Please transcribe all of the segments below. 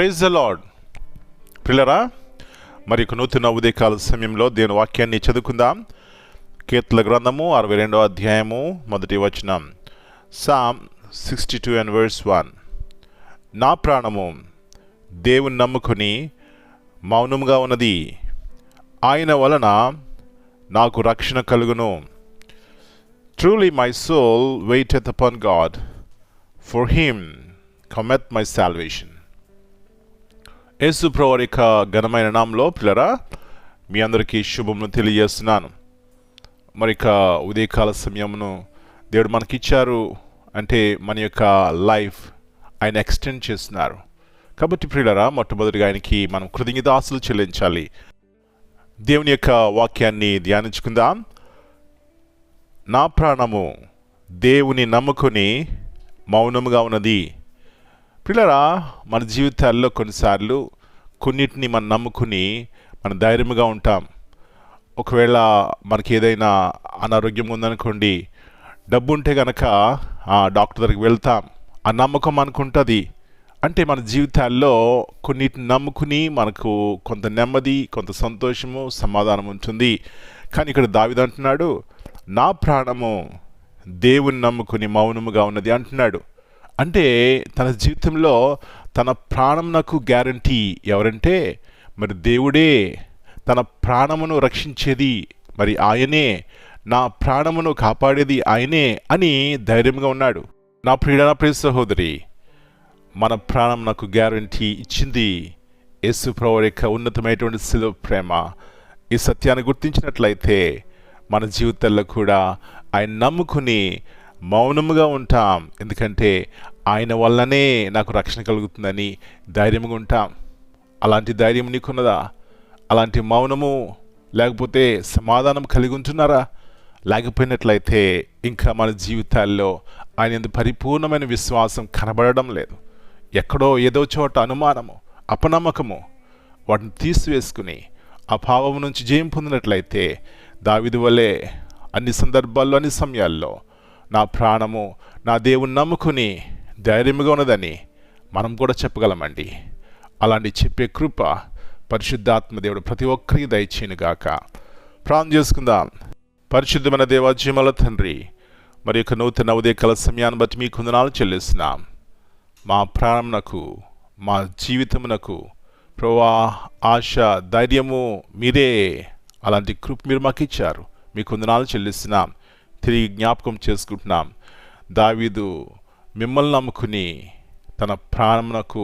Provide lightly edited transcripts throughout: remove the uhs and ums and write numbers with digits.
Praise the lord. పిల్లరా, మరి నూతన ఉదయకాల సమయంలో దేవుని వాక్యాన్ని చదువుకుందాం. కీర్తనల గ్రంథము 62వ అధ్యాయము 1వ వచనం. Psalm 62 and verse 1. నా ప్రాణము దేవుని నమ్ముకొని మౌనముగా ఉన్నది, ఆయన వలన నాకు రక్షణ కలుగును. Truly my soul waiteth upon God, for him cometh my salvation. యేసు ప్రభువు యొక్క ఘనమైన నామములో పిల్లరా మీ అందరికీ శుభమును తెలియజేస్తున్నాను. మరి ఉదయకాల సమయమును దేవుడు మనకిచ్చారు అంటే మన యొక్క లైఫ్ ఆయన ఎక్స్టెండ్ చేస్తున్నారు. కాబట్టి ప్రియులరా, మొట్టమొదటిగా ఆయనకి మనం కృతజ్ఞతాస్తులు చెల్లించాలి. దేవుని యొక్క వాక్యాన్ని ధ్యానించుకుందాం. నా ప్రాణము దేవుని నమ్ముకొని మౌనముగా ఉన్నది. పిల్లరా, మన జీవితాల్లో కొన్నిసార్లు కొన్నిటిని మనం నమ్ముకుని మనం ధైర్యంగా ఉంటాం. ఒకవేళ మనకి ఏదైనా అనారోగ్యం ఉందనుకోండి, డబ్బు ఉంటే కనుక డాక్టర్ దగ్గరికి వెళ్తాం, ఆ నమ్మకం మనకు ఉంటుంది. అంటే మన జీవితాల్లో కొన్నిటిని నమ్ముకుని మనకు కొంత నెమ్మది, కొంత సంతోషము, సమాధానం ఉంటుంది. కానీ ఇక్కడ దావీదు అంటున్నాడు, నా ప్రాణము దేవుని నమ్ముకుని మౌనముగా ఉన్నది అంటున్నాడు. అంటే తన జీవితంలో తన ప్రాణం నాకు గ్యారంటీ ఎవరంటే మరి దేవుడే. తన ప్రాణమును రక్షించేది మరి ఆయనే, నా ప్రాణమును కాపాడేది ఆయనే అని ధైర్యంగా ఉన్నాడు. నా ప్రియ సహోదరి, మన ప్రాణం నాకు గ్యారంటీ ఇచ్చింది యేసు ప్రభువు యొక్క ఉన్నతమైనటువంటి శిలువ ప్రేమ. ఈ సత్యాన్ని గుర్తించినట్లయితే మన జీవితాల్లో కూడా ఆయన నమ్ముకుని మౌనముగా ఉంటాం. ఎందుకంటే ఆయన వల్లనే నాకు రక్షణ కలుగుతుందని ధైర్యంగా ఉంటాం. అలాంటి ధైర్యం నీకున్నదా? అలాంటి మౌనము లేకపోతే సమాధానం కలిగి ఉంటున్నారా? లేకపోయినట్లయితే ఇంకా మన జీవితాల్లో ఆయన పరిపూర్ణమైన విశ్వాసం కనబడడం లేదు. ఎక్కడో ఏదో చోట అనుమానము, అపనమ్మకము, వాటిని తీసివేసుకుని ఆ భావం నుంచి జయం పొందినట్లయితే దావీదు వలె అన్ని సందర్భాల్లో అన్ని సమయాల్లో నా ప్రాణము నా దేవుని నమ్ముకుని ధైర్యంగా ఉన్నదని మనం కూడా చెప్పగలమండి. అలాంటి చెప్పే కృప పరిశుద్ధాత్మ దేవుడు ప్రతి ఒక్కరికి దయచేయునుగాక. ప్రార్థన చేసుకుందాం. పరిశుద్ధమైన దేవా, జీవముల తండ్రి, మరి యొక్క నూతన ఉదయకాల సమయాన్ని బట్టి మీకు వందనాలు చెల్లిస్తున్నాం. మా ప్రాణమునకు, మా జీవితమునకు ప్రభువా ఆశ, ధైర్యము మీరే. అలాంటి కృప మీరు మాకు ఇచ్చారు. మీకు వందనాలు చెల్లిస్తున్నాం. తిరిగి జ్ఞాపకం చేసుకుంటున్నాం. దావీదు మిమ్మల్ని నమ్ముకుని తన ప్రాణమునకు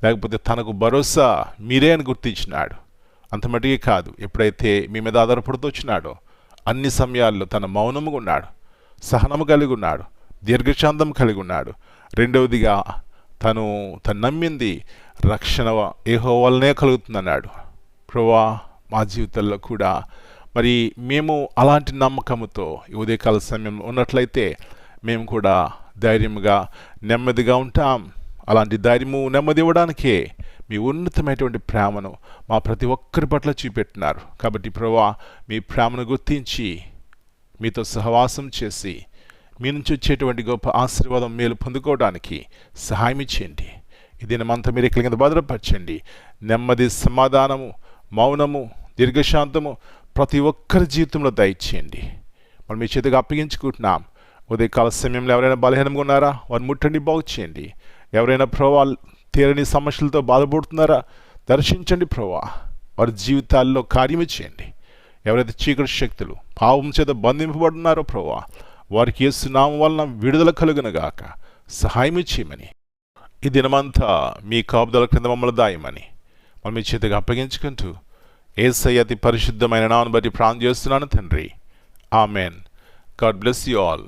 లేకపోతే తనకు భరోసా మీరే అని గుర్తించినాడు. అంత మటుకే కాదు, ఎప్పుడైతే మీ మీద ఆధారపడుతూ వచ్చినాడో అన్ని సమయాల్లో తన మౌనముగా ఉన్నాడు, సహనము కలిగి ఉన్నాడు, దీర్ఘశాంతం కలిగి ఉన్నాడు. రెండవదిగా తను నమ్మింది రక్షణ యెహోవా వల్లనే కలుగుతుందన్నాడు. ప్రభువా, మా జీవితాల్లో కూడా మరి మేము అలాంటి నమ్మకంతో ఈ ఉదయకాల సమయంలో ఉన్నట్లయితే మేము కూడా ధైర్యంగా నెమ్మదిగా ఉంటాం. అలాంటి ధైర్యము, నెమ్మది ఇవ్వడానికే మీ ఉన్నతమైనటువంటి ప్రేమను మా ప్రతి ఒక్కరి పట్ల చూపెట్టినారు. కాబట్టి ప్రభువా, మీ ప్రేమను గుర్తించి మీతో సహవాసం చేసి మీ నుంచి వచ్చేటువంటి గొప్ప ఆశీర్వాదం మేలు పొందుకోవడానికి సహాయం ఇచ్చేయండి. ఈ దినమంతా మీరు ఇక్కడ కింద భద్రపరచండి. నెమ్మది, సమాధానము, మౌనము, దీర్ఘశాంతము ప్రతి ఒక్కరి జీవితంలో దయచేయండి. మనం మీ చేతిగా అప్పగించుకుంటున్నాం. ఉదయకాల సమయంలో ఎవరైనా బలహీనంగా ఉన్నారా? వారిని ముట్టండి, బాగు చేయండి. ఎవరైనా ప్రభా తీరని సమస్యలతో బాధపడుతున్నారా? దర్శించండి ప్రభా, వారి జీవితాల్లో కార్యము చేయండి. ఎవరైతే చీకటి శక్తులు, పాపం చేత బంధింపబడుతున్నారో ప్రభా, వారికి యేసు నామం వలన విడుదల కలుగునుగాక సహాయం చేయమని, ఈ దినమంతా మీ కాపుదల క్రింద మమ్మల్ని దాయమని మనం మీ చేతిగా అప్పగించుకుంటూ యేసయ్య అతి పరిశుద్ధమైన నామమును బట్టి ప్రార్థన చేస్తున్నాను తండ్రి. Amen. God bless you all.